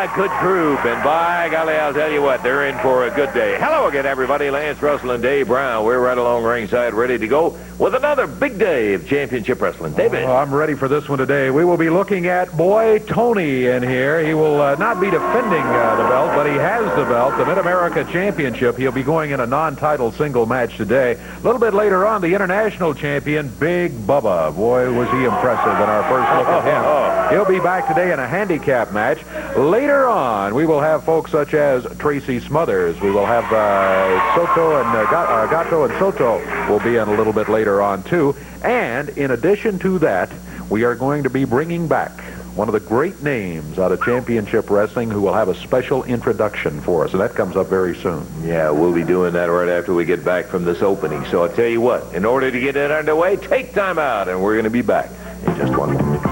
that good group, and by golly, I'll tell you what, they're in for a good day. Hello again, everybody. Lance Russell and Dave Brown. We're right along ringside, ready to go with another big day of championship wrestling. David. Oh, I'm ready for this one today. We will be looking at Boy Tony in here. He will not be defending the belt, but he has the belt, the Mid-America Championship. He'll be going in a non-title single match today. A little bit later on, the international champion, Big Bubba. Boy, was he impressive in our first look at him. He'll be back today in a handicap match. Later on, we will have folks such as Tracy Smothers. We will have Soto and Gato and Soto will be in a little bit later on, too. And in addition to that, we are going to be bringing back one of the great names out of championship wrestling who will have a special introduction for us, and that comes up very soon. Yeah, we'll be doing that right after we get back from this opening. So I'll tell you what, in order to get it underway, take time out, and we're going to be back in just one moment.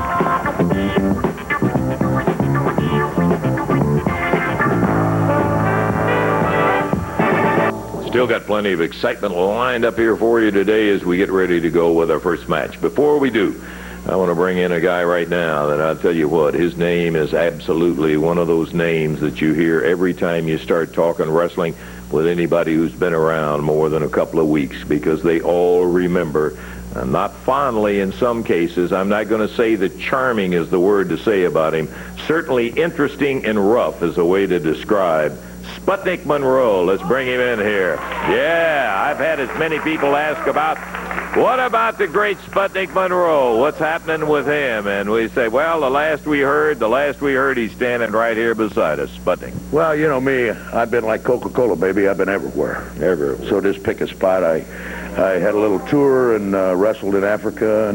Still got plenty of excitement lined up here for you today as we get ready to go with our first match. Before we do, I want to bring in a guy right now that I'll tell you what, his name is absolutely one of those names that you hear every time you start talking wrestling with anybody who's been around more than a couple of weeks, because they all remember, not fondly in some cases, I'm not going to say that charming is the word to say about him, certainly interesting and rough is a way to describe Sputnik Monroe. Let's bring him in here. Yeah, I've had as many people ask about, what about the great Sputnik Monroe? What's happening with him? And we say, well, the last we heard, he's standing right here beside us. Sputnik. Well, you know me, I've been like Coca-Cola, baby. I've been everywhere. Everywhere. So just pick a spot. I had a little tour and wrestled in Africa.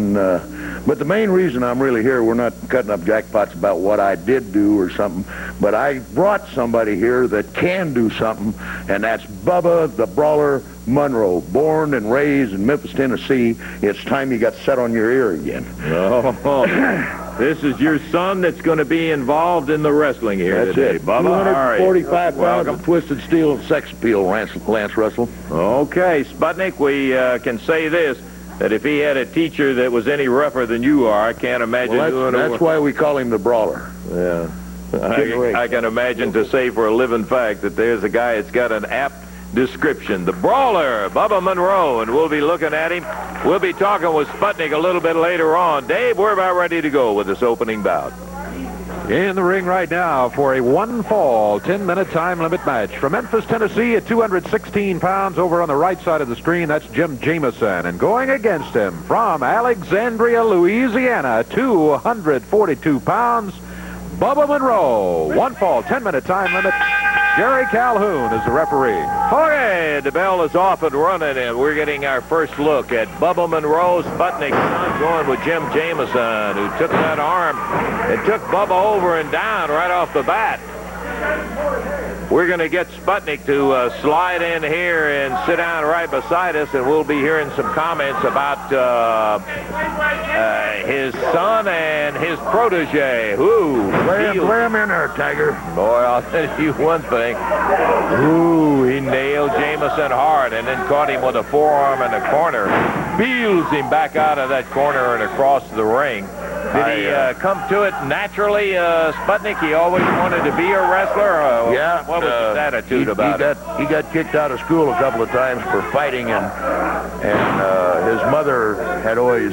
But the main reason I'm really here, we're not cutting up jackpots about what I did do or something, but I brought somebody here that can do something, and that's Bubba the Brawler Monroe, born and raised in Memphis, Tennessee. It's time you got set on your ear again. Oh, this is your son that's going to be involved in the wrestling here That's today. it. Bubba, 245 pounds welcome. of twisted steel and sex appeal, Lance Russell. Okay, Sputnik, we can say this, that if he had a teacher that was any rougher than you are, I can't imagine doing it. That's why we call him the Brawler. Yeah. I can imagine, to say for a living fact, that there's a guy that's got an apt description. The Brawler, Bubba Monroe, and we'll be looking at him. We'll be talking with Sputnik a little bit later on. Dave, we're about ready to go with this opening bout. In the ring right now for a one-fall, 10-minute time limit match. From Memphis, Tennessee, at 216 pounds, over on the right side of the screen, that's Jim Jamison. And going against him from Alexandria, Louisiana, 242 pounds, Bubba Monroe. One fall, 10-minute time limit. Jerry Calhoun is the referee. Okay, the bell is off and running, and we're getting our first look at Bubba Monroe. Sputnik's son going with Jim Jamison, who took that arm and took Bubba over and down right off the bat. We're going to get Sputnik to slide in here and sit down right beside us, and we'll be hearing some comments about his son and his protege. Play him in there, Tiger. Boy, I'll tell you one thing. Ooh, he nailed Jamison hard and then caught him with a forearm in the corner. Wheels him back out of that corner and across the ring. Did he come to it naturally, Sputnik? He always wanted to be a wrestler? Yeah. What was his attitude about it? He got kicked out of school a couple of times for fighting, and his mother had always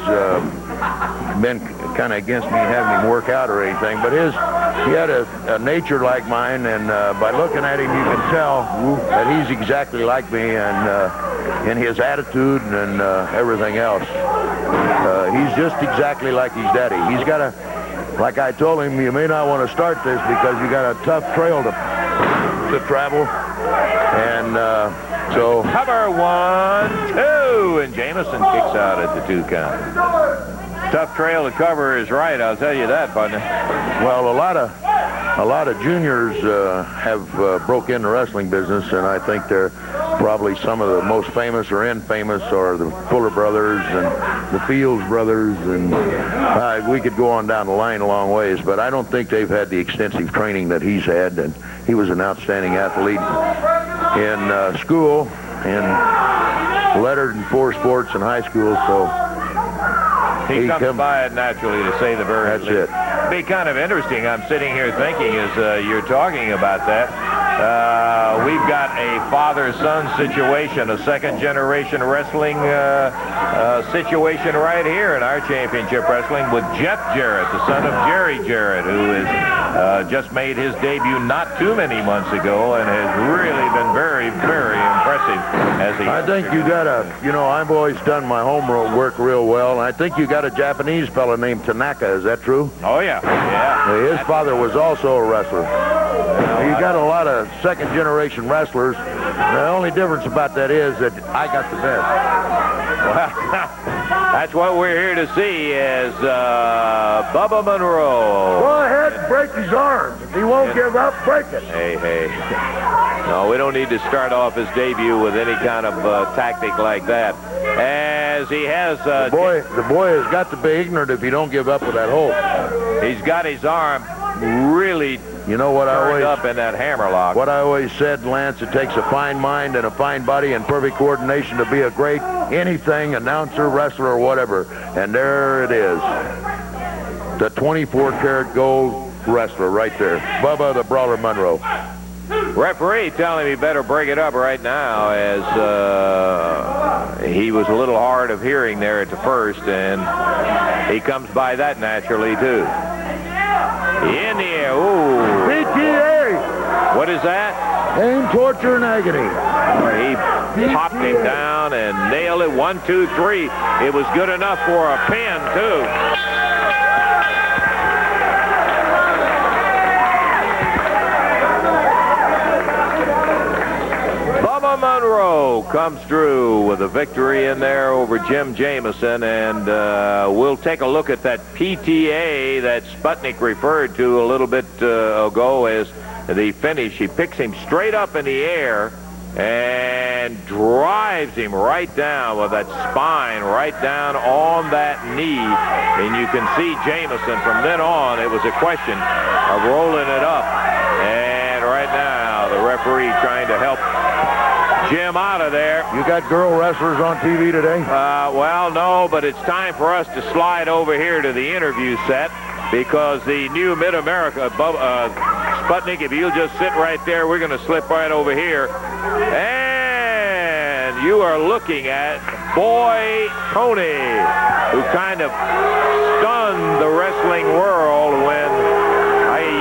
been kind of against me having him work out or anything. But he had a nature like mine, and by looking at him, you can tell that he's exactly like me, and in his attitude and everything else. He's just exactly like his daddy. He's got like I told him, you may not want to start this because you got a tough trail to travel. And so... Cover 1, 2, and Jamison kicks out at the 2 count. Tough trail to cover is right, I'll tell you that, partner. Well, a lot of juniors have broke into wrestling business, and I think they're probably some of the most famous or infamous are the Fuller brothers and the Fields brothers, and we could go on down the line a long ways, but I don't think they've had the extensive training that he's had, and he was an outstanding athlete in school and lettered in 4 sports in high school, so He comes by it naturally, to say the very That's least. it. Be kind of interesting. I'm sitting here thinking as you're talking about that. We've got a father-son situation, a second-generation wrestling situation right here in our championship wrestling with Jeff Jarrett, the son of Jerry Jarrett, who has just made his debut not too many months ago and has really been very, very impressive as he... I think you got I've always done my homework real well, and I think you got a Japanese fella named Tanaka. Is that true? Oh, yeah. Yeah. His father was also a wrestler. You got a lot of second-generation wrestlers. The only difference about that is that I got the best. Well, that's what we're here to see is Bubba Monroe. Go ahead and break his arm. If he won't give up, break it. Hey. No, we don't need to start off his debut with any kind of tactic like that. As he has... The boy has got to be ignorant if he don't give up with that hold. He's got his arm really... You know what I always up in that hammerlock. What I always said, Lance, it takes a fine mind and a fine body and perfect coordination to be a great anything, announcer, wrestler, or whatever. And there it is. The 24-karat gold wrestler right there. Bubba the Brawler Monroe. Referee telling me better break it up right now as he was a little hard of hearing there at the first, and he comes by that naturally, too. In the air. Ooh. PTA. What is that? Pain, torture, and agony. He popped him down and nailed it. 1, 2, 3. It was good enough for a pin, too. Bubba Monroe comes through with a victory in there over Jim Jamison, and we'll take a look at that PTA that Sputnik referred to a little bit ago as the finish. He picks him straight up in the air and drives him right down with that spine right down on that knee, and you can see Jamison from then on. It was a question of rolling it up, and right now the referee trying to help Jim out of there. You got girl wrestlers on TV today? Well, no, but it's time for us to slide over here to the interview set because the new Mid-America, Sputnik, if you'll just sit right there, we're going to slip right over here. And you are looking at Boy Tony, who kind of stunned the wrestling world when,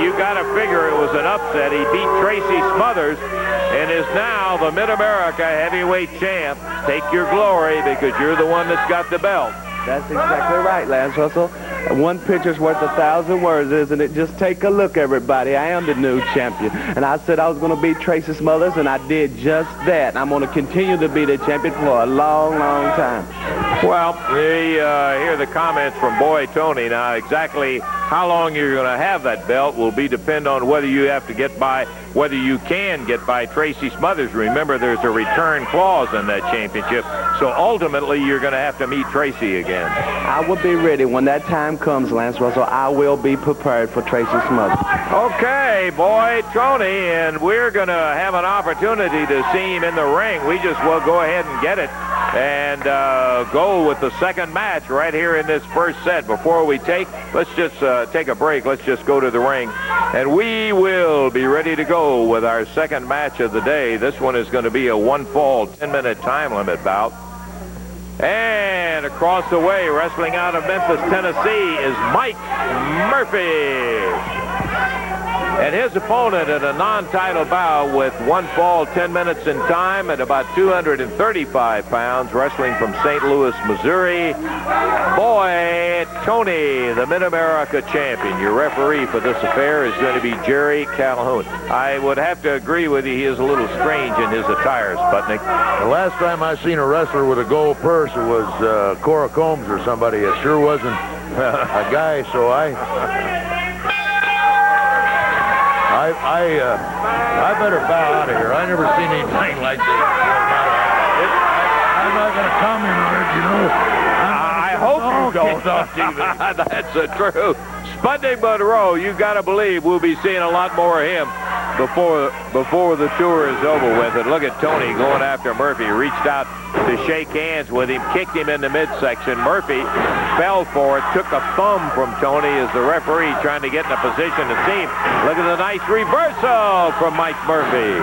you got to figure it was an upset. He beat Tracy Smothers and is now the Mid-America heavyweight champ. Take your glory because you're the one that's got the belt. That's exactly right, Lance Russell. One picture's worth 1,000 words, isn't it? Just take a look, everybody. I am the new champion. And I said I was going to beat Tracy Smothers, and I did just that. I'm going to continue to be the champion for a long, long time. Well, we hear the comments from Boy Tony. Now, exactly how long you're going to have that belt will depend on whether you have to get by, whether you can get by Tracy Smothers. Remember, there's a return clause in that championship. So ultimately, you're going to have to meet Tracy again. I will be ready when that time comes, Lance Russell. I will be prepared for Tracy Smothers. Okay, Boy Tony, and we're going to have an opportunity to see him in the ring. We just will go ahead and get it and go with the second match right here in this first set. Before we let's just take a break. Let's just go to the ring, and we will be ready to go with our second match of the day. This one is going to be a one-fall, 10-minute time limit bout. And across the way, wrestling out of Memphis, Tennessee, is Mike Murphy. And his opponent in a non-title bout with one fall, 10 minutes in time, at about 235 pounds, wrestling from St. Louis, Missouri, Boy Tony, the Mid-America champion. Your referee for this affair is going to be Jerry Calhoun. I would have to agree with you. He is a little strange in his attire, Sputnik. The last time I seen a wrestler with a gold purse, it was Cora Combs or somebody. It sure wasn't a guy, so I better bow out of here. I never seen anything like this. I'm not going to comment on it, you know. I hope you don't. That's true. Sputnik Monroe, you got to believe we'll be seeing a lot more of him before the tour is over with. And look at Tony going after Murphy. Reached out to shake hands with him, kicked him in the midsection. Murphy fell for it, took a thumb from Tony as the referee trying to get in a position to see him. Look at the nice reversal from Mike Murphy.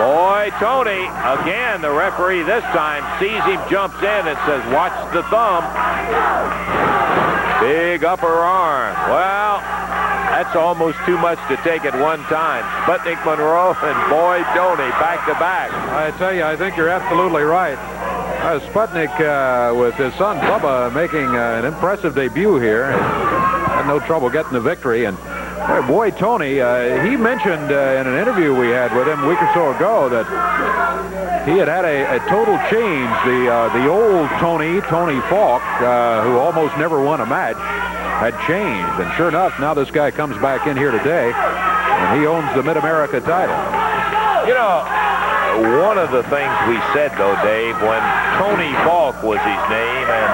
Boy, Tony, again, the referee this time sees him, jumps in, and says, watch the thumb. Big upper arm. Well, that's almost too much to take at one time. Sputnik Monroe and Boy Tony back to back. I tell you, I think you're absolutely right. Sputnik with his son Bubba making an impressive debut here. Had no trouble getting the victory. And Boy Tony, he mentioned in an interview we had with him a week or so ago that he had a total change. The old Tony Falk, who almost never won a match, had changed. And sure enough, now this guy comes back in here today, and he owns the Mid-America title. You know, one of the things we said, though, Dave, when Tony Falk was his name, and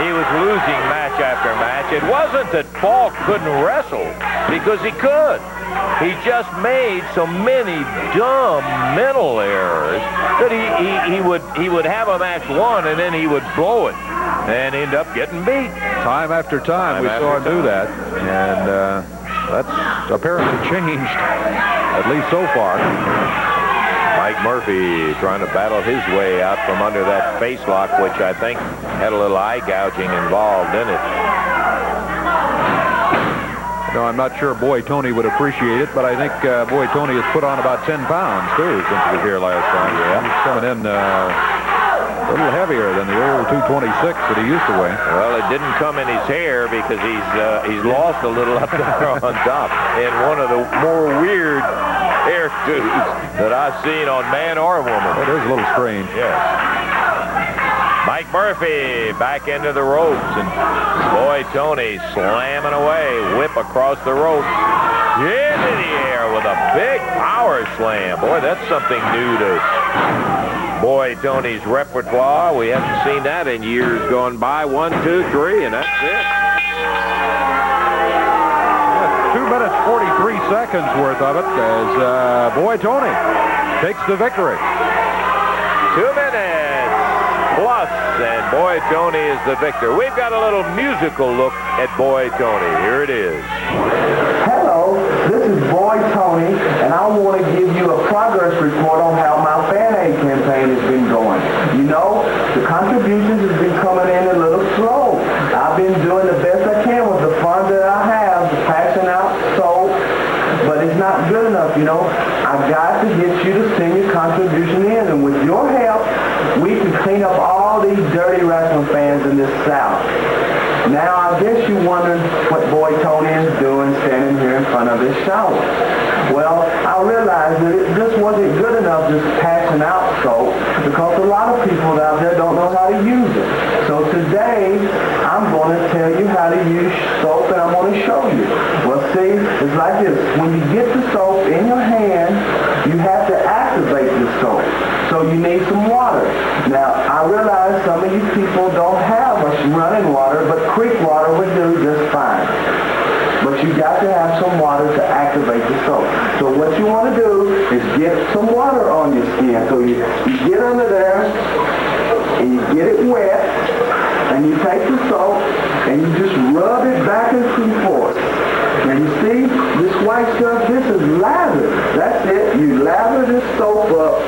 he was losing match after match, it wasn't that Falk couldn't wrestle, because he could. He just made so many dumb mental errors that he would have a match won, and then he would blow it and end up getting beat. Time after time we saw him do that, and that's apparently changed, at least so far. Mike Murphy trying to battle his way out from under that face lock, which I think had a little eye gouging involved in it. No, I'm not sure Boy Tony would appreciate it, but I think Boy Tony has put on about 10 pounds, too, since he was here last time. Yeah, he's coming in a little heavier than the old 226 that he used to weigh. Well, it didn't come in his hair because he's lost a little up there on top. And one of the more weird hairdos that I've seen on man or woman. It is a little strange. Yes. Mike Murphy back into the ropes, and Boy Tony slamming away, whip across the ropes, into the air with a big power slam. Boy, that's something new to Boy Tony's repertoire. We haven't seen that in years gone by. 1, 2, 3, and that's it. 2 minutes, 43 seconds worth of it as Boy Tony takes the victory. 2 minutes plus, and Boy Tony is the victor. We've got a little musical look at Boy Tony. Here it is. Hello, this is Boy Tony, and I want to give you a progress report on how my fan aid campaign has been going. You know, the contributions have been coming in a little slow. I've been doing the best I can with the funds that I have, passing out soap, but it's not good enough, you know. I've got to get you to send your contribution in, and with your help, we can clean up all these dirty wrestling fans in this South. Now, I guess you're wondering what Boy Tony is doing standing here in front of this shower. Well, I realized that it just wasn't good enough just passing out soap, because a lot of people out there don't know how to use it. So today, I'm going to tell you how to use soap, and I'm going to show you. Well, see, it's like this. When you get the soap in your hand, you have to activate the soap. So you need some water. Now, I realize some of you people don't have much running water, but creek water would do just fine. But you got to have some water to activate the soap. So what you want to do is get some water on your skin. So you get under there, and you get it wet, and you take the soap, and you just rub it back and forth. And you see, this white stuff, this is lather. That's it. You lather this soap up,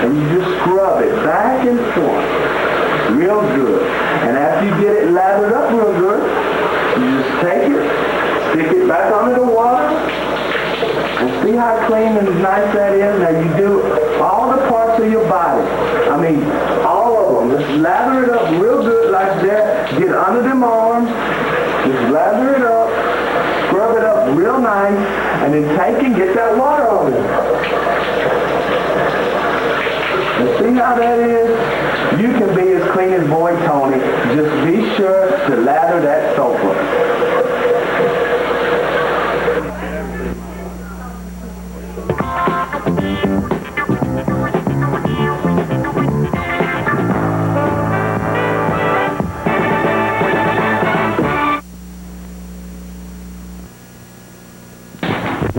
and you just scrub it back and forth. Real good. And after you get it lathered up real good, you just take it, stick it back under the water, and see how clean and nice that is? Now you do all the parts of your body. I mean, all of them. Just lather it up real good like that. Get under them arms. Just lather it up. Scrub it up real nice. And then take and get that water on it. And see how that is? You can be as clean as Boy Tony. Just be sure to lather that soap up.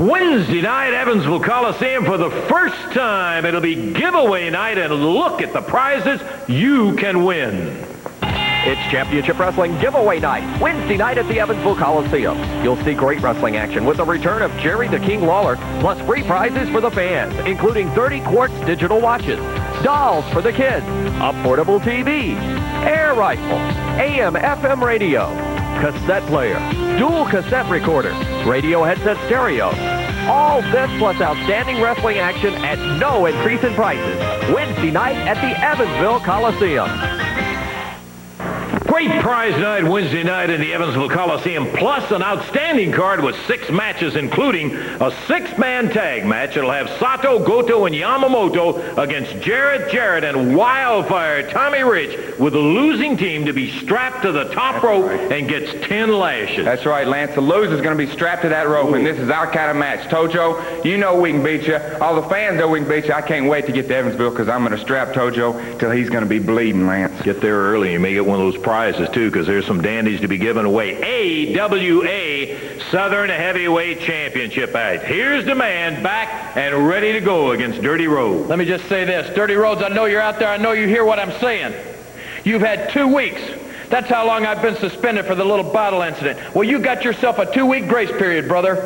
Wednesday night, Evansville Coliseum. For the first time, it'll be giveaway night, and look at the prizes you can win. It's Championship Wrestling Giveaway Night, Wednesday night at the Evansville Coliseum. You'll see great wrestling action with the return of Jerry the King Lawler, plus free prizes for the fans, including 30 quartz digital watches, dolls for the kids, a portable TV, air rifle, AM/FM radio, cassette player, dual cassette recorder, radio headset stereo. All this plus outstanding wrestling action at no increase in prices. Wednesday night at the Evansville Coliseum. Great prize night Wednesday night in the Evansville Coliseum, plus an outstanding card with 6 matches, including a 6-man tag match. It'll have Sato, Goto, and Yamamoto against Jarrett, and Wildfire Tommy Rich, with the losing team to be strapped to the top rope and gets 10 lashes. That's right, Lance. The loser's going to be strapped to that rope, and this is our kind of match. Tojo, you know we can beat you. All the fans know we can beat you. I can't wait to get to Evansville because I'm going to strap Tojo till he's going to be bleeding, Lance. Get there early. You may get one of those prizes, too, because there's some dandies to be given away. AWA Southern Heavyweight Championship match. Here's the man back and ready to go against Dirty Rhodes. Let me just say this. Dirty Rhodes, I know you're out there. I know you hear what I'm saying. You've had 2 weeks. That's how long I've been suspended for the little bottle incident. Well, you got yourself a 2-week grace period, brother.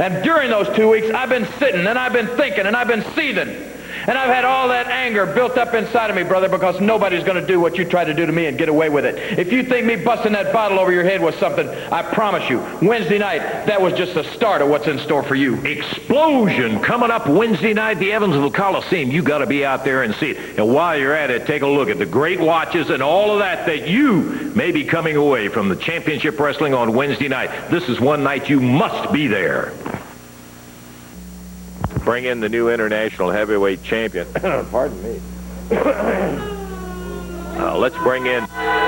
And during those 2 weeks, I've been sitting, and I've been thinking, and I've been seething. And I've had all that anger built up inside of me, brother, because nobody's going to do what you tried to do to me and get away with it. If you think me busting that bottle over your head was something, I promise you, Wednesday night, that was just the start of what's in store for you. Explosion coming up Wednesday night at the Evansville Coliseum. You got to be out there and see it. And while you're at it, take a look at the great watches and all of that you may be coming away from the Championship Wrestling on Wednesday night. This is one night you must be there. Bring in the new international heavyweight champion. Pardon me. Let's bring in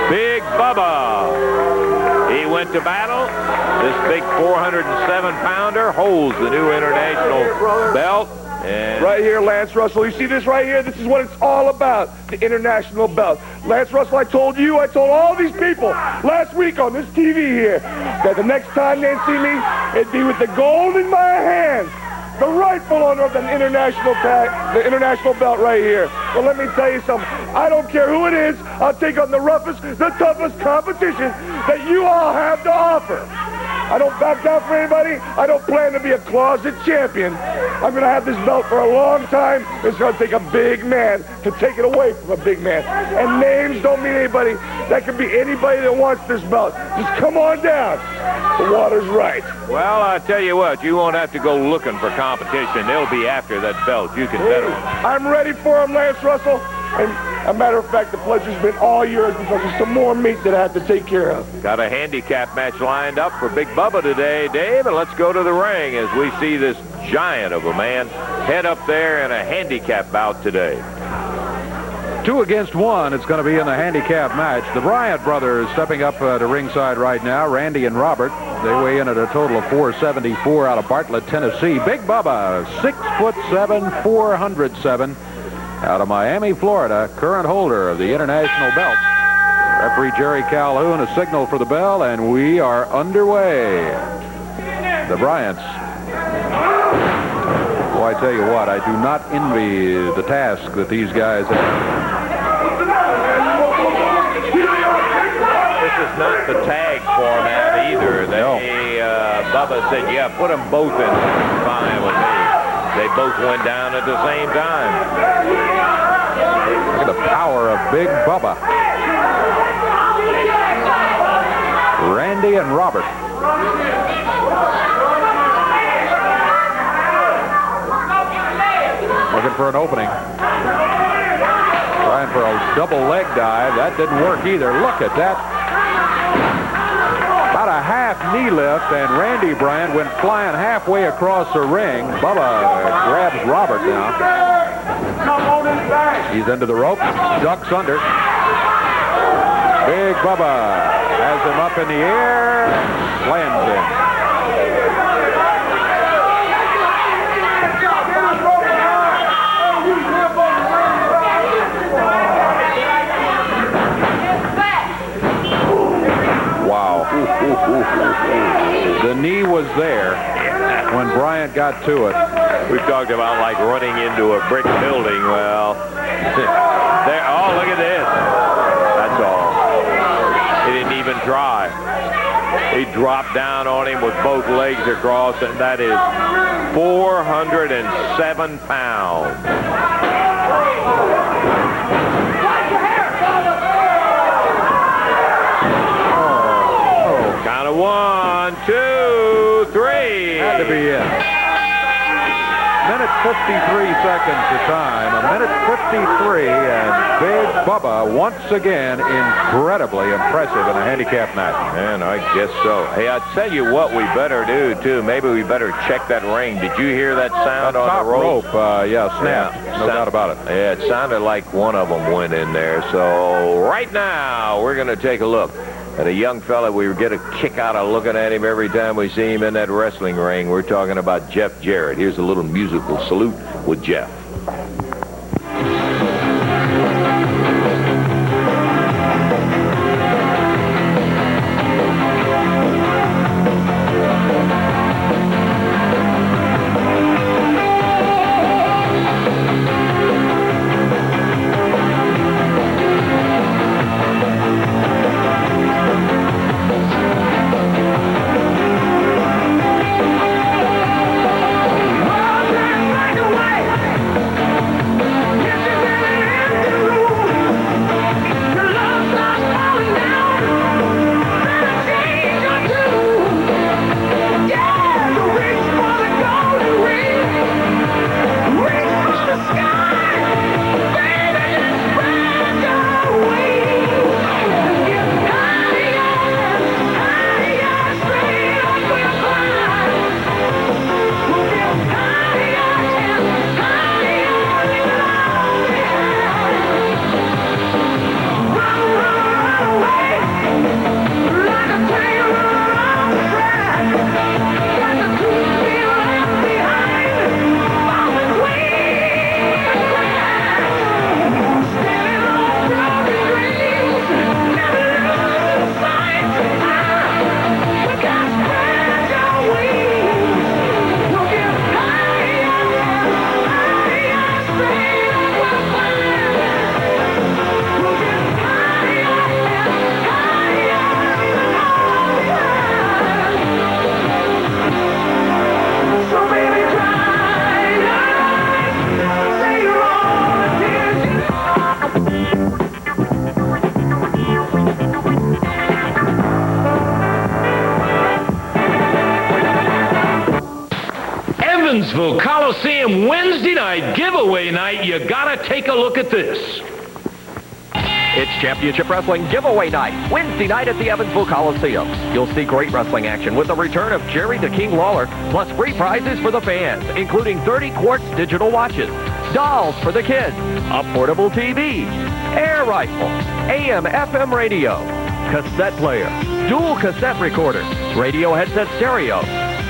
Big Bubba. He went to battle. This big 407-pounder holds the new international belt. And right here, Lance Russell. You see this right here? This is what it's all about, the international belt. Lance Russell, I told all these people last week on this TV here that the next time they see me, it'd be with the gold in my hands. The rightful owner of the international belt right here. Well, let me tell you something. I don't care who it is. I'll take on the roughest, the toughest competition that you all have to offer. I don't back down for anybody. I don't plan to be a closet champion. I'm going to have this belt for a long time. It's going to take a big man to take it away from a big man. And names don't mean anybody. That could be anybody that wants this belt. Just come on down. The water's right. Well, I tell you what, you won't have to go looking for competition. They'll be after that belt. You can bet 'em. I'm ready for him, Lance Russell. And a matter of fact, the pleasure's been all yours because there's some more meat that I have to take care of. Got a handicap match lined up for Big Bubba today, Dave, and let's go to the ring as we see this giant of a man head up there in a handicap bout today. 2 against 1. It's going to be in the handicap match. The Bryant brothers stepping up to ringside right now, Randy and Robert. They weigh in at a total of 474 out of Bartlett, Tennessee. Big Bubba, 6'7", 407. Out of Miami, Florida, current holder of the international belt. Referee Jerry Calhoun, a signal for the bell, and we are underway. The Bryants. Well, I tell you what, I do not envy the task that these guys have. This is not the tag format either. Bubba said, yeah, put them both in. Fine with me. They both went down at the same time. Look at the power of Big Bubba. Randy and Robert. Looking for an opening. Trying for a double leg dive. That didn't work either. Look at that. About a half knee lift, and Randy Bryant went flying halfway across the ring. Bubba grabs Robert now. He's into the rope, ducks under. Big Bubba has him up in the air, slams him. Wow. The knee was there when Bryant got to it. We've talked about like running into a brick building. Well, there. Oh, look at this. That's all. He didn't even try. He dropped down on him with both legs across, and that is 407 pounds. Count of 1, 2, 3. Had to be in. Minute 53 seconds to time. A minute 53, and Big Bubba once again incredibly impressive in a handicap match. Man, I guess so. Hey, I tell you what we better do, too. Maybe we better check that ring. Did you hear that sound on top the rope? Yeah, snapped. No doubt about it. Yeah, it sounded like one of them went in there. So right now, we're going to take a look at a young fella. We get a kick out of looking at him every time we see him in that wrestling ring. We're talking about Jeff Jarrett. Here's a little musical salute with Jeff. Evansville Coliseum Wednesday night giveaway night. You gotta take a look at this. It's Championship Wrestling Giveaway Night, Wednesday night at the Evansville Coliseum. You'll see great wrestling action with the return of Jerry the King Lawler, plus free prizes for the fans, including 30 quartz digital watches, dolls for the kids, a portable TV, air rifle, AM, FM radio, cassette player, dual cassette recorder, radio headset stereo.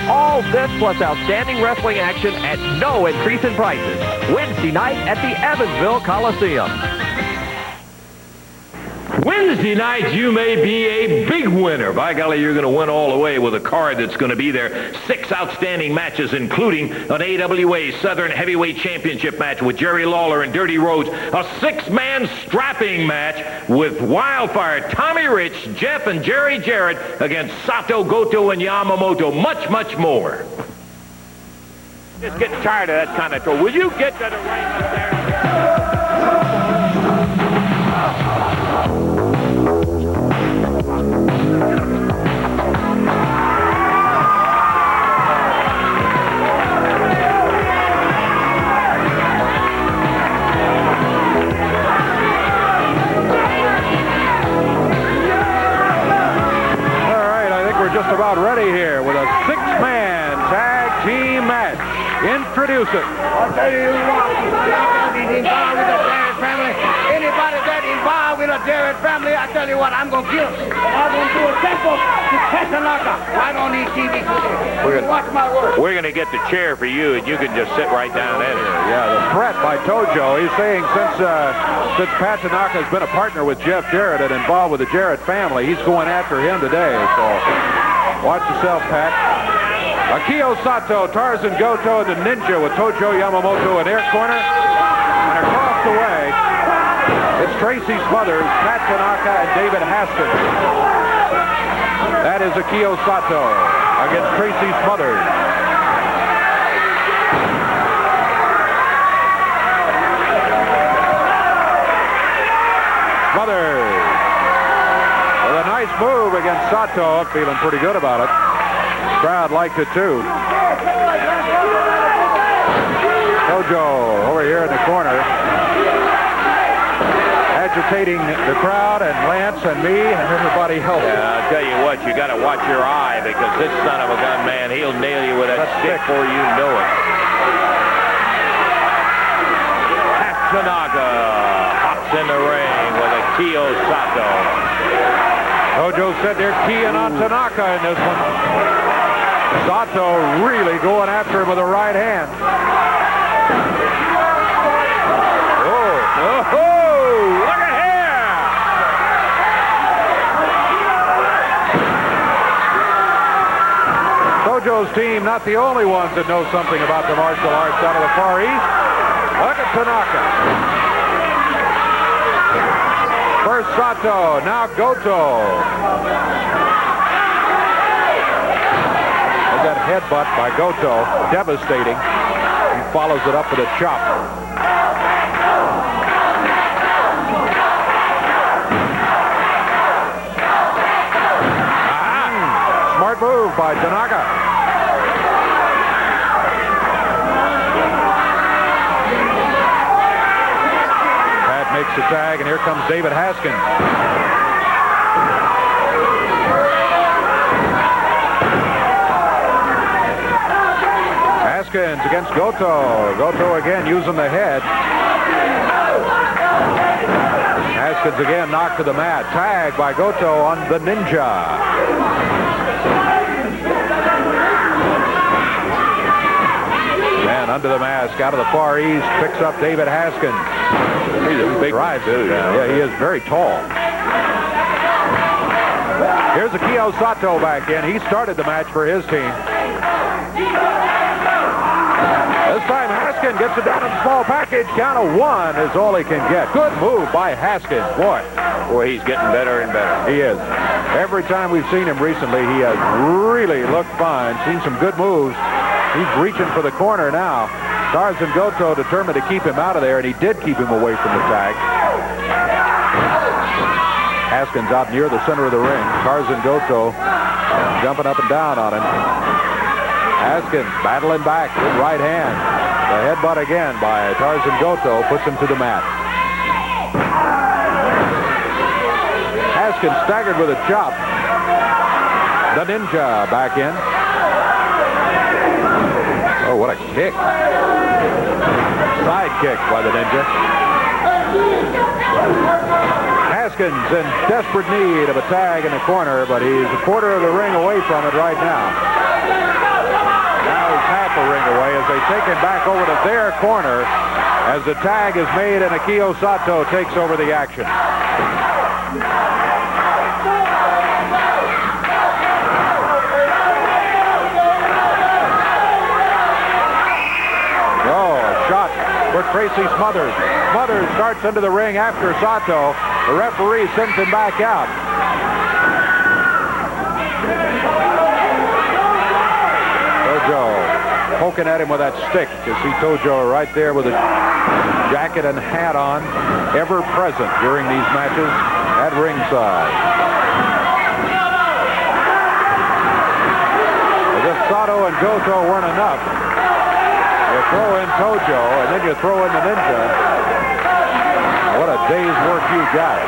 All this plus outstanding wrestling action at no increase in prices. Wednesday night at the Evansville Coliseum. Wednesday night, you may be a big winner. By golly, you're going to win all the way with a card that's going to be there. 6 outstanding matches, including an AWA Southern Heavyweight Championship match with Jerry Lawler and Dirty Rhodes. A 6-man strapping match with Wildfire, Tommy Rich, Jeff, and Jerry Jarrett against Sato, Goto, and Yamamoto. Much, much more. Just getting tired of that kind of throw. Will you get to the ring up there? Just about ready here with a 6-man tag team match. Introduce it. I'll tell you what, anybody involved with the Jarrett family, anybody that involved with the Jarrett family, I tell you what, I'm going to kill. I'm going to do a simple succession Tanaka. I don't need TV today. Watch my work. We're going to get the chair for you, and you can just sit right down in it. Yeah, the threat by Tojo. He's saying since Pat Tanaka has been a partner with Jeff Jarrett and involved with the Jarrett family, he's going after him today. So watch yourself, Pat. Akio Sato, Tarzan Goto, and the Ninja with Tojo Yamamoto in their corner. And across the way, it's Tracy Smothers, Pat Tanaka, and David Haskins. That is Akio Sato against Tracy Smothers. Smothers with a nice move against Sato, feeling pretty good about it. Crowd liked it too. Tojo over here in the corner, agitating the crowd and Lance and me and everybody else. Yeah, I'll tell you what, you got to watch your eye because this son of a gun, man, he'll nail you with that stick before you know it. Pat Tanaka hops in the ring with Akio Sato. Tojo said they're keying on Tanaka in this one. Sato really going after him with the right hand. Oh, look at here! Tojo's team, not the only ones that know something about the martial arts out of the Far East. Look at Tanaka. First Sato, now Goto. And that headbutt by Goto, devastating. He follows it up with a chop. Smart move by Tanaka. Pat makes the tag, and here comes David Haskins. Haskins against Goto. Goto again using the head. Haskins again knocked to the mat. Tag by Goto on the Ninja. And under the mask, out of the Far East, picks up David Haskins. He's a big drive, dude. Yeah, he is very tall. Here's Akio Sato back in. He started the match for his team. This time Haskins gets it down in a small package. Count of one is all he can get. Good move by Haskins. Boy, he's getting better and better. he is. Every time we've seen him recently, he has really looked fine. Seen some good moves. He's reaching for the corner now. Tarzan Goto determined to keep him out of there, and he did keep him away from the tag. Haskins out near the center of the ring. Tarzan Goto jumping up and down on him. Haskins battling back with right hand. The headbutt again by Tarzan Goto puts him to the mat. Haskins staggered with a chop. The Ninja back in. Oh, what a kick. Side kick by the Ninja. Haskins in desperate need of a tag in the corner, but he's a quarter of the ring away from it right now. Now he's half a ring away as they take him back over to their corner as the tag is made and Akio Sato takes over the action. For Tracy Smothers. Smothers starts into the ring after Sato. The referee sends him back out. Tojo poking at him with that stick. You see Tojo right there with a jacket and hat on, ever present during these matches at ringside. As if Sato and Goto weren't enough, you throw in Tojo, and then you throw in the Ninja. What a day's work you got.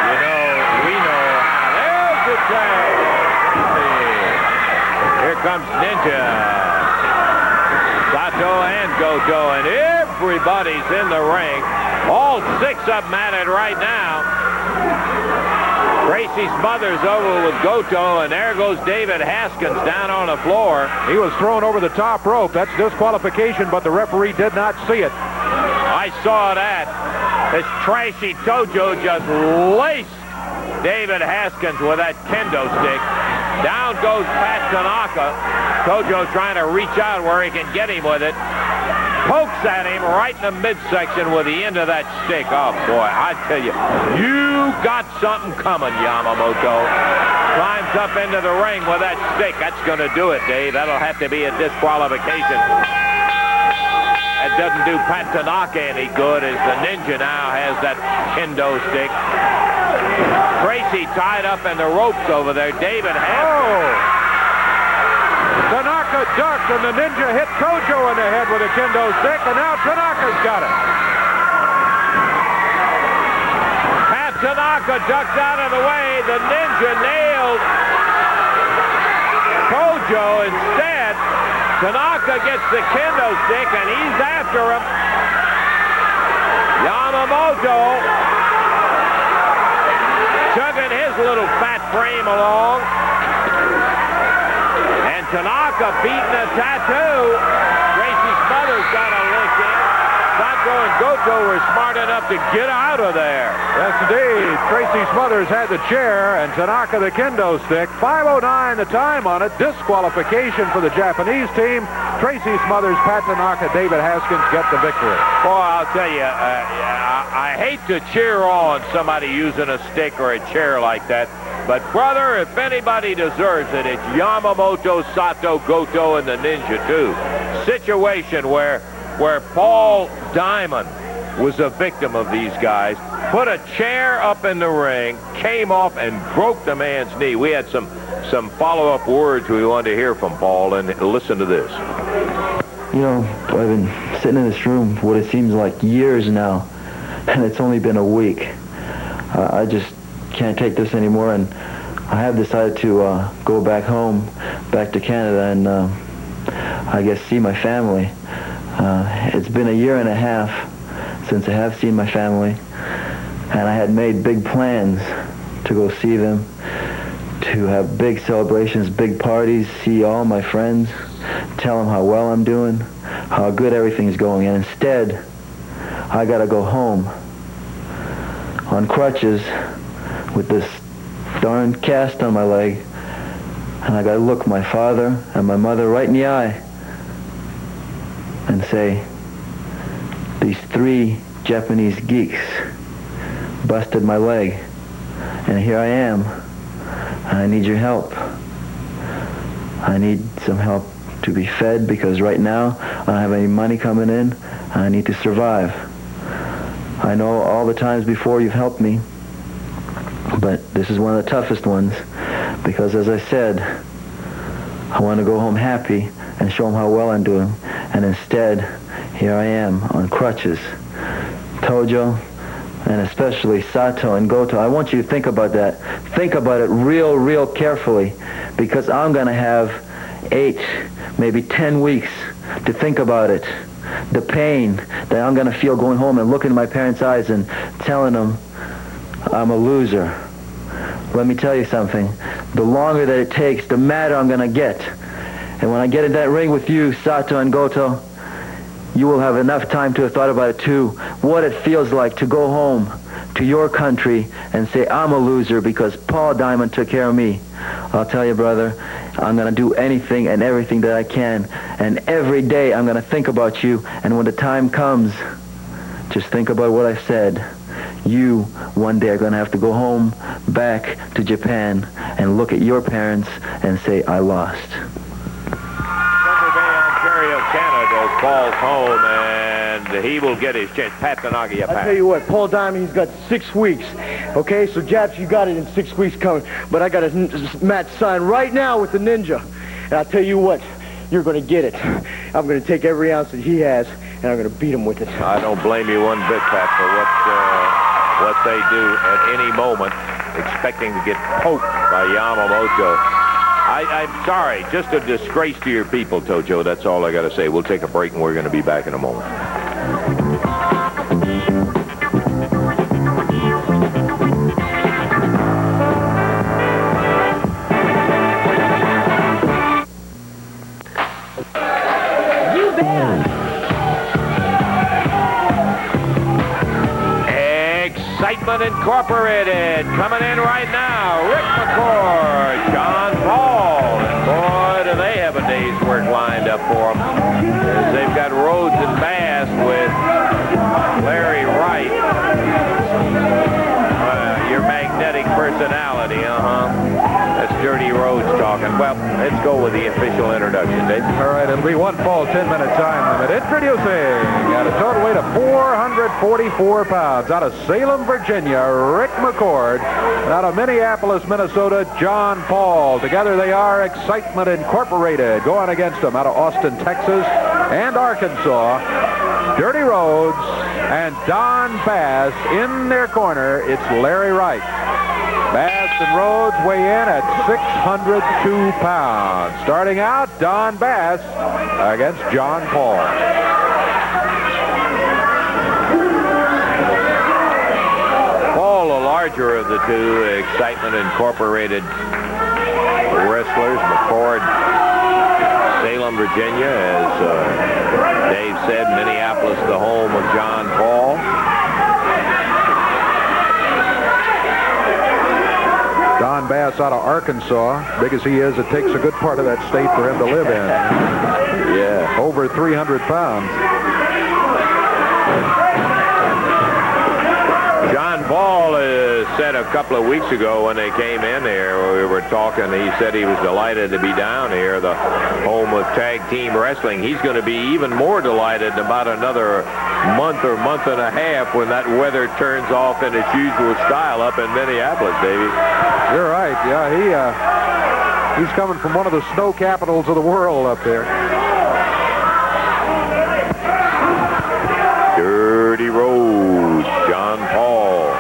You know, we know. There's the tag. Here comes Ninja. Sato and Goto, and everybody's in the ring. All six of them at it right now. Tracy Smothers over with Goto, and there goes David Haskins down on the floor. He was thrown over the top rope. That's disqualification, but the referee did not see it. I saw that. This trashy Tojo just laced David Haskins with that kendo stick. Down goes Pat Tanaka. Tojo trying to reach out where he can get him with it. Pokes at him right in the midsection with the end of that stick. Oh, boy, I tell you, you got something coming, Yamamoto. Climbs up into the ring with that stick. That's going to do it, Dave. That'll have to be a disqualification. That doesn't do Pat Tanaka any good, as the Ninja now has that kendo stick. Tracy tied up in the ropes over there. David Haskins. Tanaka ducked, and the Ninja hit Tojo in the head with a kendo stick, and now Tanaka's got it. Pat Tanaka ducked out of the way. The Ninja nailed Tojo instead. Tanaka gets the kendo stick, and he's after him. Yamamoto chugging his little fat frame along. And Tanaka beating a tattoo. Tracy Smothers got a lick in. Sato and Goto were smart enough to get out of there. Yes, indeed. Tracy Smothers had the chair, and Tanaka the kendo stick. 5:09 the time on it. Disqualification for the Japanese team. Tracy Smothers, Pat Tanaka, David Haskins get the victory. Boy, I'll tell you, I hate to cheer on somebody using a stick or a chair like that. But, brother, if anybody deserves it, it's Yamamoto, Sato, Goto, and the Ninja, too. Situation where Paul Diamond was a victim of these guys, put a chair up in the ring, came off and broke the man's knee. We had some follow-up words we wanted to hear from Paul, and listen to this. You know, I've been sitting in this room for what it seems like years now, and it's only been a week. I just can't take this anymore, and I have decided to go back home, back to Canada, and I guess see my family. It's been a year and a half since I have seen my family, and I had made big plans to go see them, to have big celebrations, big parties, see all my friends, tell them how well I'm doing, how good everything's going, and instead I gotta go home on crutches with this darn cast on my leg, and I gotta look my father and my mother right in the eye and say, these 3 Japanese geeks busted my leg, and here I am, and I need your help. I need some help to be fed, because right now I don't have any money coming in, and I need to survive. I know all the times before you've helped me, but this is one of the toughest ones, because as I said, I want to go home happy and show them how well I'm doing, and instead, here I am on crutches. Tojo, and especially Sato and Goto, I want you to think about that. Think about it real carefully, because I'm going to have 8, maybe 10 weeks to think about it. The pain that I'm going to feel going home and looking in my parents' eyes and telling them I'm a loser. Let me tell you something. The longer that it takes, the madder I'm going to get. And when I get in that ring with you, Sato and Goto, you will have enough time to have thought about it too. What it feels like to go home to your country and say, I'm a loser because Paul Diamond took care of me. I'll tell you, brother, I'm going to do anything and everything that I can. And every day I'm going to think about you. And when the time comes, just think about what I said. You, one day, are going to have to go home, back to Japan, and look at your parents and say, I lost. Thunder Bay, Ontario, Canada calls home, and he will get his chance. Pat Tanaka, yeah, Pat. I tell you what, Paul Diamond, he's got 6 weeks. Okay, so Japs, you got it in 6 weeks coming. But I got a match signed right now with the Ninja. And I'll tell you what, you're going to get it. I'm going to take every ounce that he has, and I'm going to beat him with it. I don't blame you one bit, Pat, for what they do at any moment, expecting to get poked by Yamamoto. I'm sorry, just a disgrace to your people, Tojo. That's all I got to say. We'll take a break, and we're going to be back in a moment. Incorporated coming in right now. Rick McCord, John Paul, and boy, do they have a day's work lined up for them. As they've got Rhodes and Bass with Larry Wright. Your magnetic personality, That's Dirty Rhodes talking. Well, let's go with the official introduction, Dave. All right, it'll be one fall, 10-minute time limit. Introducing, at a total weight of 444 pounds, out of Salem, Virginia, Rick McCord. And out of Minneapolis, Minnesota, John Paul. Together they are Excitement Incorporated. Going against them out of Austin, Texas, and Arkansas, Dirty Rhodes and Don Bass. In their corner, it's Larry Wright. Bass and Rhodes weigh in at 602 pounds. Starting out, Don Bass against John Paul. Paul, the larger of the two Excitement Incorporated wrestlers. McCord, Salem, Virginia, as Dave said, Minneapolis, the home of John Paul. Don Bass out of Arkansas. Big as he is, it takes a good part of that state for him to live in. Yeah. Over 300 pounds. John Paul said a couple of weeks ago when they came in here, we were talking, he said he was delighted to be down here, the home of tag team wrestling. He's going to be even more delighted in about another month or month and a half when that weather turns off in its usual style up in Minneapolis, Davey. You're right. Yeah, he's coming from one of the snow capitals of the world up there. Dirty Rhodes, John Paul.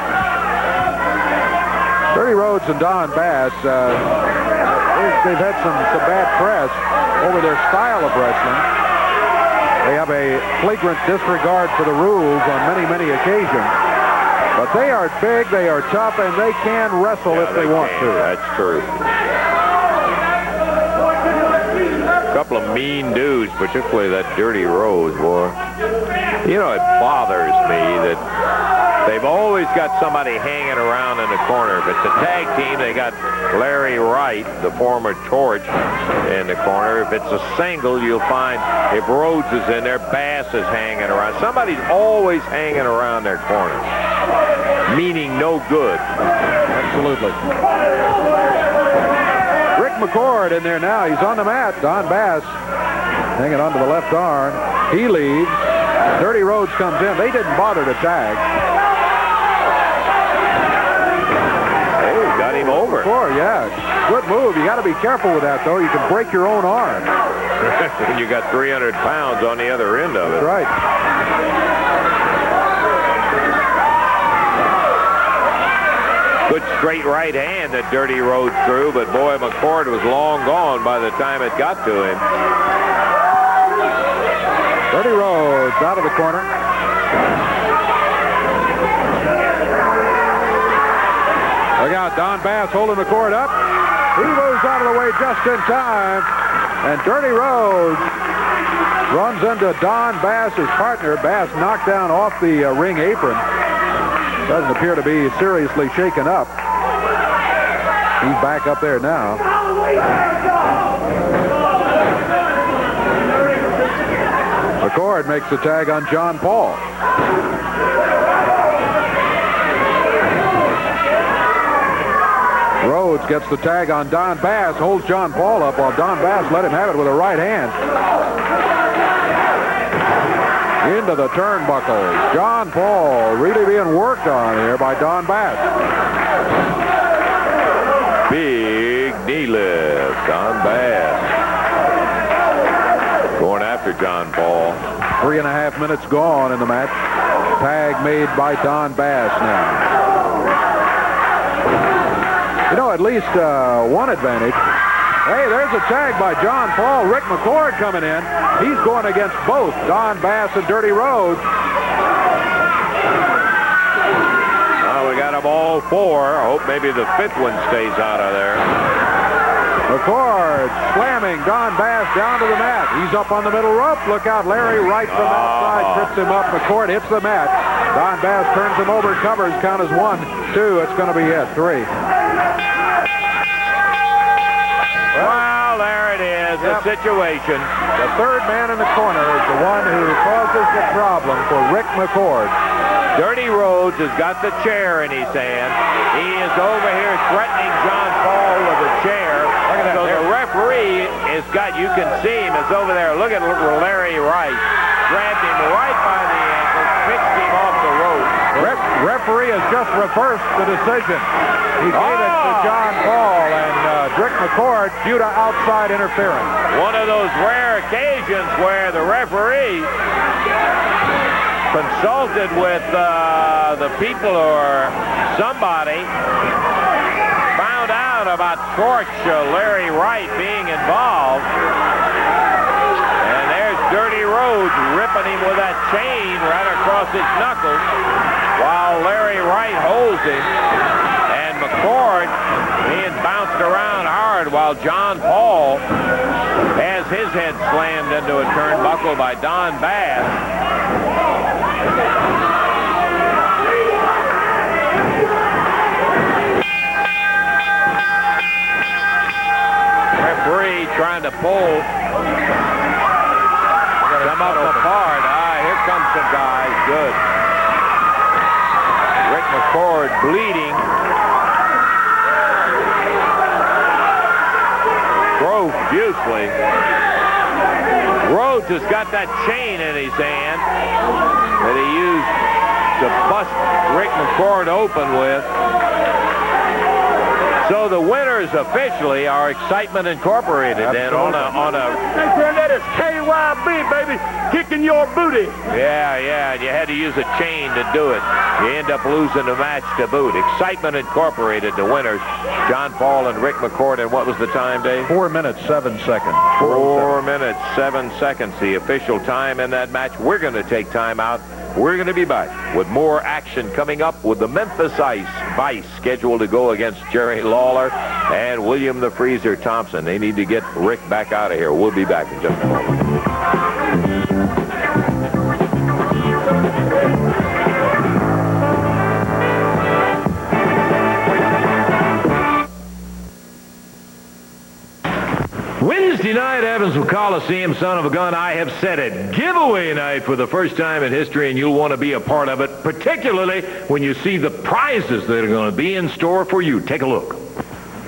Dirty Rhodes and Don Bass, they've had some bad press over their style of wrestling. They have a flagrant disregard for the rules on many, many occasions. But they are big, they are tough, and they can wrestle if they want to. That's true. A couple of mean dudes, particularly that Dirty Rhodes, boy. You know, it bothers me that they've always got somebody hanging around in the corner. If it's a tag team, they got Larry Wright, the former Torch, in the corner. If it's a single, you'll find if Rhodes is in there, Bass is hanging around. Somebody's always hanging around their corner, meaning no good. Absolutely. Rick McCord in there now. He's on the mat. Don Bass hanging onto the left arm. He leaves. Dirty Rhodes comes in. They didn't bother to tag. Hey, got him over. McCord, yeah. Good move. You got to be careful with that, though. You can break your own arm. And you got 300 pounds on the other end of it. That's right. Good straight right hand that Dirty Rhodes threw, but boy, McCord was long gone by the time it got to him. Dirty Rhodes out of the corner. Look out, Don Bass holding McCord up. He moves out of the way just in time. And Dirty Rhodes runs into Don Bass, his partner. Bass knocked down off the ring apron. Doesn't appear to be seriously shaken up. He's back up there now. McCord makes the tag on John Paul. Rhodes gets the tag on Don Bass, holds John Paul up while Don Bass let him have it with a right hand. Into the turnbuckles. John Paul really being worked on here by Don Bass. Big knee lift. Don Bass going after John Paul. 3.5 minutes gone in the match. Tag made by Don Bass now. You know, at least one advantage. Hey, there's a tag by John Paul. Rick McCord coming in. He's going against both Don Bass and Dirty Rhodes. Well, we got them all four. I hope maybe the fifth one stays out of there. McCord slamming Don Bass down to the mat. He's up on the middle rope. Look out, Larry right from outside trips him up. McCord hits the mat. Don Bass turns him over, covers, count as 1, 2. It's going to be it. 3. Well, there it is, the situation. The third man in the corner is the one who causes the problem for Rick McCord. Dirty Rhodes has got the chair in his hand. He is over here threatening John Paul with a chair. So the referee has got, you can see him, is over there. Look at Larry Wright. Grabbed him right by the ankle, fixed him off the rope. Referee has just reversed the decision. He gave it to John Paul and Rick McCord due to outside interference. One of those rare occasions where the referee consulted with the people or somebody, found out about Torch Larry Wright being involved, and there's Dirty Rhodes ripping him with that chain right across his knuckles while Larry Wright holds him, and McCord being bounced around hard while John Paul has his head slammed into a turnbuckle by Don Bass. Referee trying to pull them up apart. Here comes some guys. Good. Rick McCord bleeding. Profusely. Rhodes has got that chain in his hand that he used to bust Rick McCord open with. So the winners officially are Excitement Incorporated. Then on a Hey, friend, that is KYB, baby, kicking your booty. Yeah, and you had to use a chain to do it. You end up losing the match to boot. Excitement Incorporated, the winners, John Paul and Rick McCord. And what was the time, Dave? 4 minutes, 7 seconds. 4 minutes, 7 seconds, the official time in that match. We're going to take time out. We're going to be back with more action coming up with the Memphis Vice scheduled to go against Jerry Lawler and William the Freezer Thompson. They need to get Rick back out of here. We'll be back in just a moment. Wednesday night, Evansville Coliseum, son of a gun, I have said it. Giveaway night for the first time in history, and you'll want to be a part of it, particularly when you see the prizes that are going to be in store for you. Take a look.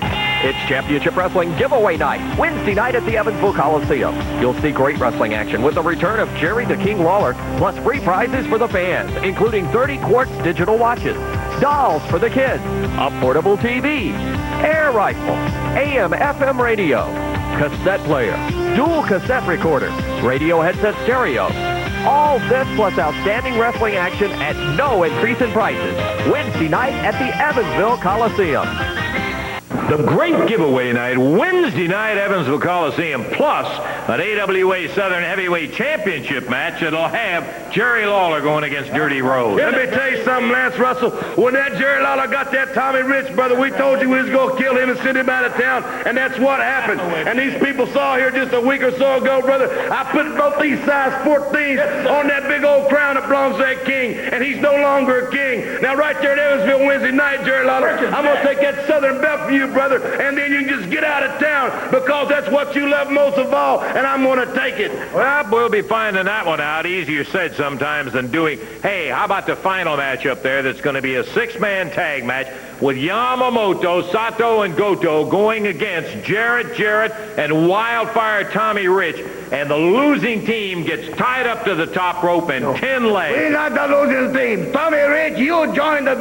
It's Championship Wrestling Giveaway Night, Wednesday night at the Evansville Coliseum. You'll see great wrestling action with the return of Jerry the King Lawler, plus free prizes for the fans, including 30 quartz digital watches, dolls for the kids, a portable TV, air rifle, AM, FM radio, cassette player, dual cassette recorder, radio headset stereo. All this plus outstanding wrestling action at no increase in prices. Wednesday night at the Evansville Coliseum. The great giveaway night, Wednesday night, Evansville Coliseum, plus an AWA Southern Heavyweight Championship match that'll have Jerry Lawler going against Dirty Rhodes. Let me tell you something, Lance Russell. When that Jerry Lawler got that Tommy Rich, brother, we told you we was going to kill him and send him out of town, and that's what happened. And these people saw here just a week or so ago, brother, I put both these size 14s on that big old crown that belongs to that king, and he's no longer a king. Now, right there at Evansville Wednesday night, Jerry Lawler, I'm going to take that Southern belt from you, brother, and then you can just get out of town because that's what you love most of all, and I'm going to take it. Well, we'll be finding that one out. Easier said sometimes than doing. Hey, how about the final match up there that's going to be a 6-man tag match with Yamamoto, Sato, and Goto going against Jarrett, and Wildfire Tommy Rich, and the losing team gets tied up to the top rope in 10 legs. We're not the losing team. Tommy Rich, you join the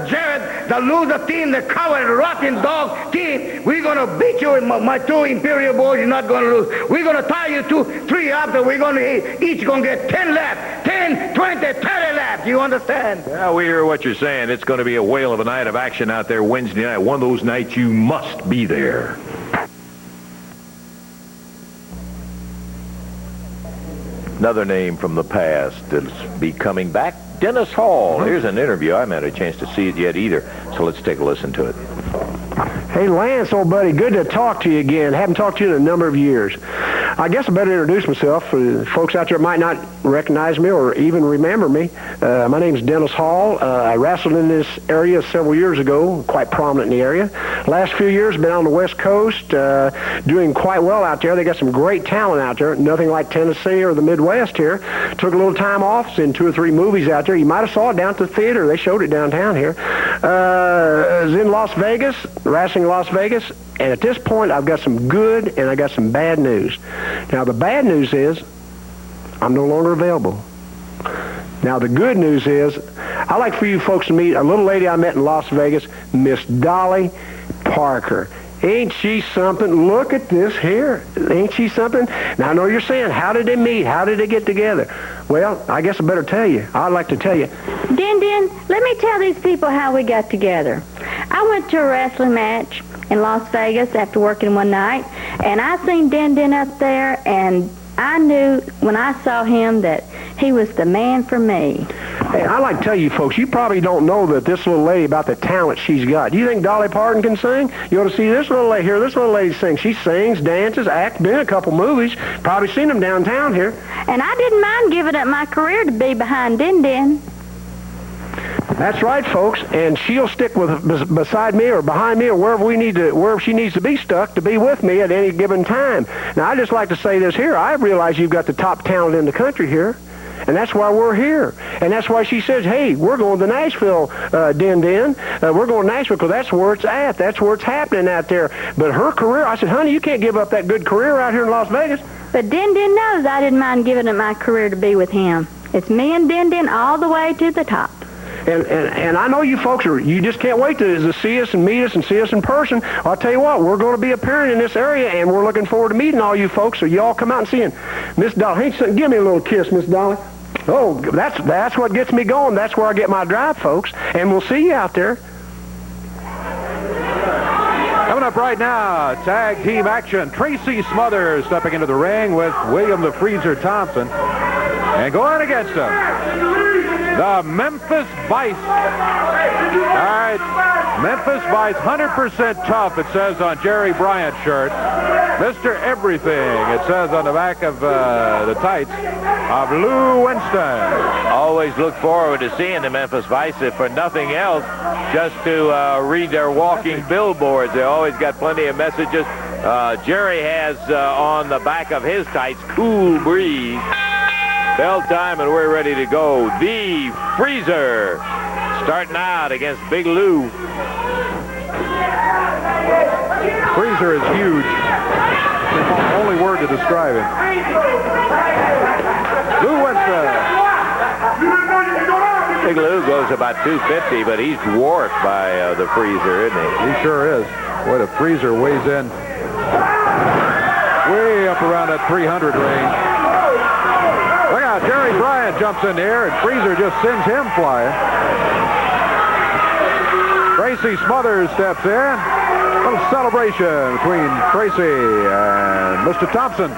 Jarrett, the loser team, the coward, rotten dog team. We're going to beat you, and my 2 Imperial boys, you're not going to lose. We're going to tie you 2, 3 after. We're going to each going to get 10 laps, 10, 20, 30 laps. You understand? Yeah, we hear what you're saying. It's going to be a whale of a night of action out there Wednesday night. One of those nights you must be there. Another name from the past that'll be coming back, Dennis Hall. Here's an interview. I haven't had a chance to see it yet either, so let's take a listen to it. Hey, Lance, old buddy, good to talk to you again. Haven't talked to you in a number of years. I guess I better introduce myself. Folks out there might not recognize me or even remember me. My name's Dennis Hall. I wrestled in this area several years ago, quite prominent in the area. Last few years, been on the West Coast, doing quite well out there. They got some great talent out there. Nothing like Tennessee or the Midwest here. Took a little time off, in 2 or 3 movies out there. You might have saw it down at the theater. They showed it downtown here. I was in Las Vegas, wrestling in Las Vegas. And at this point, I've got some good and I got some bad news. Now, the bad news is I'm no longer available. Now, the good news is I'd like for you folks to meet a little lady I met in Las Vegas, Miss Dolly Parker. Ain't she something? Look at this here. Ain't she something? Now, I know you're saying, how did they meet? How did they get together? Well, I guess I better tell you. I'd like to tell you. Din, let me tell these people how we got together. I went to a wrestling match in Las Vegas after working one night, and I seen Din up there, and I knew when I saw him that he was the man for me. Hey, I'd like to tell you folks, you probably don't know that this little lady, about the talent she's got. Do you think Dolly Parton can sing? You ought to see this little lady here. This little lady sings. She sings, dances, acts, been in a couple movies. Probably seen them downtown here. And I didn't mind giving up my career to be behind Din. That's right, folks, and she'll stick beside me or behind me or wherever she needs to be stuck to be with me at any given time. Now, I'd just like to say this here. I realize you've got the top talent in the country here, and that's why we're here. And that's why she says, hey, we're going to Nashville, Din. We're going to Nashville because that's where it's at. That's where it's happening out there. But her career, I said, honey, you can't give up that good career out here in Las Vegas. But Din knows I didn't mind giving up my career to be with him. It's me and Din all the way to the top. And I know you folks you just can't wait to see us and meet us and see us in person. I'll tell you what, we're going to be appearing in this area, and we're looking forward to meeting all you folks. So you all come out and see him. Miss Dolly, hey, give me a little kiss, Miss Dolly. Oh, that's what gets me going. That's where I get my drive, folks. And we'll see you out there. Coming up right now, tag team action. Tracy Smothers stepping into the ring with William the Freezer Thompson. And going against him, the Memphis Vice. All right, Memphis Vice, 100% tough, it says on Jerry Bryant's shirt. Mr. Everything, it says on the back of the tights of Lou Winston. Always look forward to seeing the Memphis Vice, if for nothing else, just to read their walking billboards. They always got plenty of messages. Jerry has on the back of his tights, cool breeze. Bell time, and we're ready to go. The Freezer starting out against Big Lou. Freezer is huge. It's the only word to describe him. Lou Winston. Big Lou goes about 250, but he's dwarfed by the Freezer, isn't he? He sure is. Boy, the Freezer weighs in way up around that 300 range. Look out, Jerry Bryant jumps in there, and Freezer just sends him flying. Tracy Smothers steps in. A little celebration between Tracy and Mr. Thompson.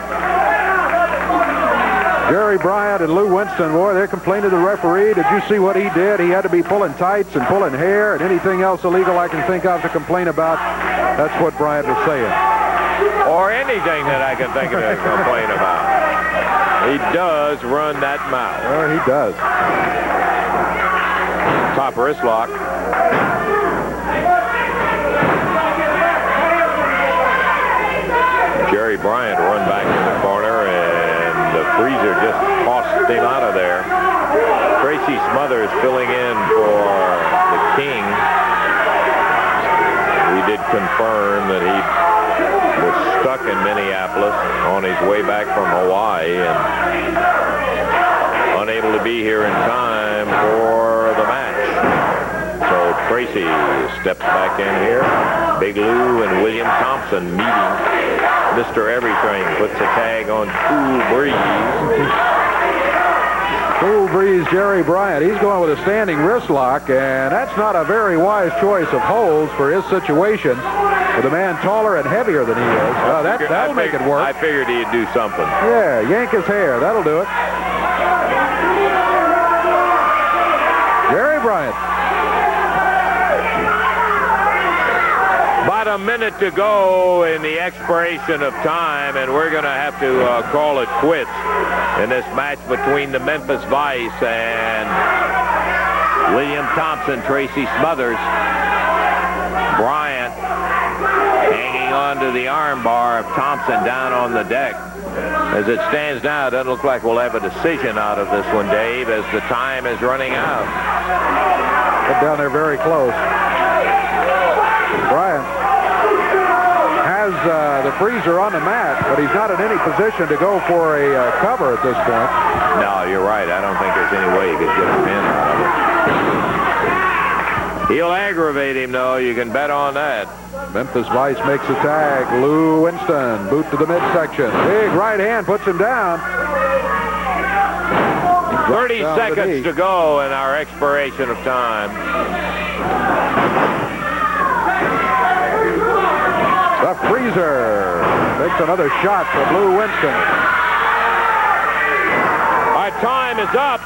Jerry Bryant and Lou Winston, boy, they're complaining to the referee. Did you see what he did? He had to be pulling tights and pulling hair and anything else illegal I can think of to complain about. That's what Bryant was saying. Or anything that I can think of to complain about. He does run that mouth. Oh, he does. Top wrist lock. Jerry Bryant run back to the corner, and the Freezer just tossed him out of there. Tracy Smothers filling in for the King. We did confirm that he was stuck in Minneapolis on his way back from Hawaii and unable to be here in time for the match. So Tracy steps back in here. Big Lou and William Thompson meeting. Mr. Everything puts a tag on Cool Breeze. Cool Breeze Jerry Bryant. He's going with a standing wrist lock, and that's not a very wise choice of holds for his situation with a man taller and heavier than he is. That'll make it work. I figured he'd do something. Yeah, yank his hair. That'll do it. Jerry Bryant. By about a minute to go in the expiration of time, and we're going to have to call it quits in this match between the Memphis Vice and William Thompson. Tracy Smothers. Bryant hanging on to the arm bar of Thompson down on the deck. As it stands now, it doesn't look like we'll have a decision out of this one, Dave, as the time is running out. Get down there very close. Bryant has the freezer on the mat, but he's not in any position to go for a cover at this point. No, you're right. I don't think there's any way you could get a pin out of it. He'll aggravate him, though. You can bet on that. Memphis Vice makes a tag. Lou Winston, boot to the midsection. Big right hand puts him down. 30 seconds to go in our expiration of time. The freezer takes another shot for Lou Winston. Our time is up.